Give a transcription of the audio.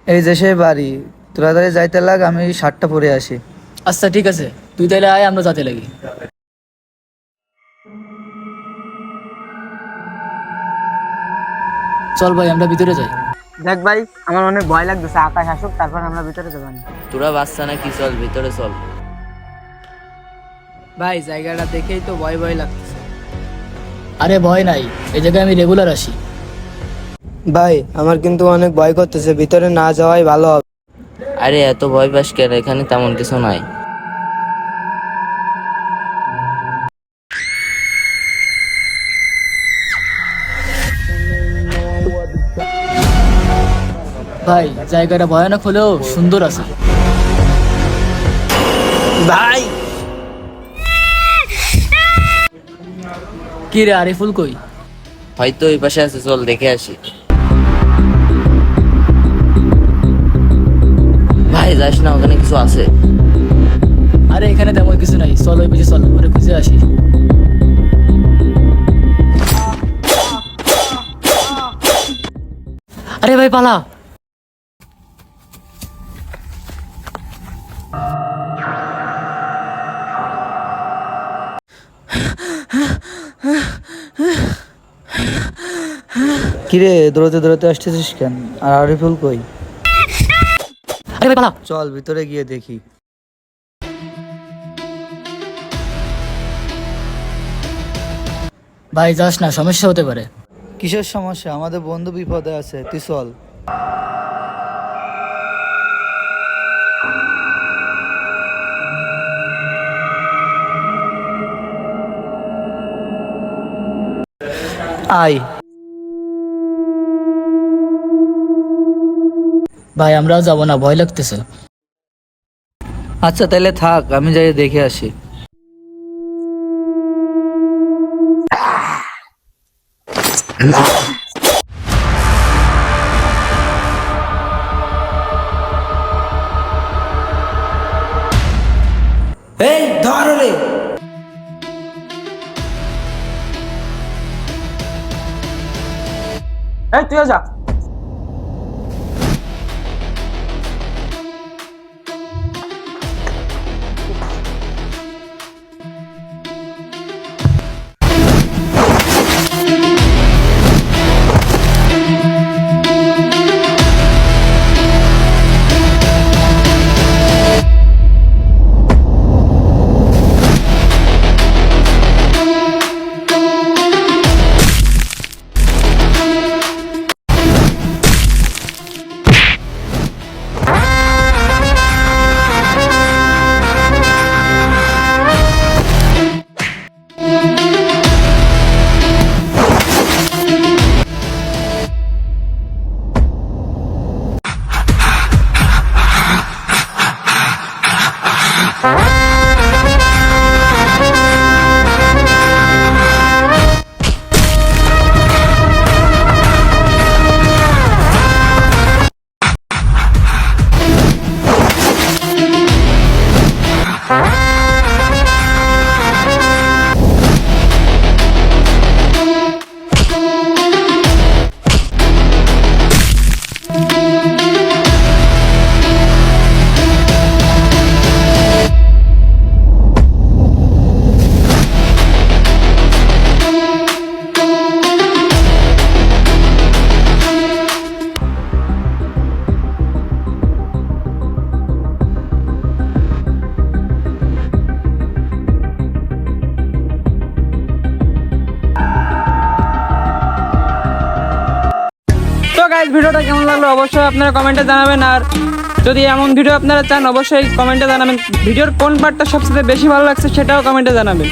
এই যে সেই বাড়ি, তোরা তাড়াতাড়ি যাইতে লাগ, আমি শার্টটা পরে আসি। আচ্ছা ঠিক আছে, তুই তাইলে আয়, আমরা যাতে লাগি। চল ভাই, আমরা ভিতরে যাই। দেখ ভাই, আমার অনেক ভয় লাগতেছে, আকাশ আসুক তারপর আমরা ভিতরে যাবেন। তোরা বাচ্চা নাকি, চল ভিতরে চল। ভাই জায়গাটা দেখেই তো ভয় ভয় লাগতেছে। আরে ভয় নাই, এই জায়গায় আমি রেগুলার আসি। ভাই আমার কিন্তু অনেক ভয় করতেছে, ভিতরে না যাওয়াই ভালো হবে। আরে এত ভয় পাস কেন, এখানে তেমন কিছু নাই। ভাই জায়গাটা ভয়ানক হলেও সুন্দর আছে। ভাই কি রে আরিফুল কই? হয়তো ওই পাশে আছে, চল দেখে আসি। ভাই যাস না, ওখানে কিছু আছে। আরে এখানে তেমন কিছু নাই, চল ওই বুঝে চল, ওরে খুঁজে আসি। আরে ভাই পালা। কিরে দৌড়াতে দৌড়াতে আসতেছিস কেন? আর আরিফুল কই? আরে ভাই পালা। চল ভিতরে গিয়ে দেখি। ভাই যাস না, সমস্যা হতে পারে। কিসের সমস্যা? আমাদের বন্ধু বিপদে আছে, তুই চল। আয়। ভাই আমরাও যাবো না, ভয় লাগতেছে। আচ্ছা তাহলে থাক, আমি যাই দেখে আসি। এই ধর রে। এই তুইও যা। তো গাইস, ভিডিওটা কেমন লাগলো অবশ্যই আপনারা কমেন্টে জানাবেন। আর যদি এমন ভিডিও আপনারা চান অবশ্যই কমেন্টে জানাবেন। ভিডিওর কোন পার্টটা সবচেয়ে বেশি ভালো লাগছে সেটাও কমেন্টে জানাবেন।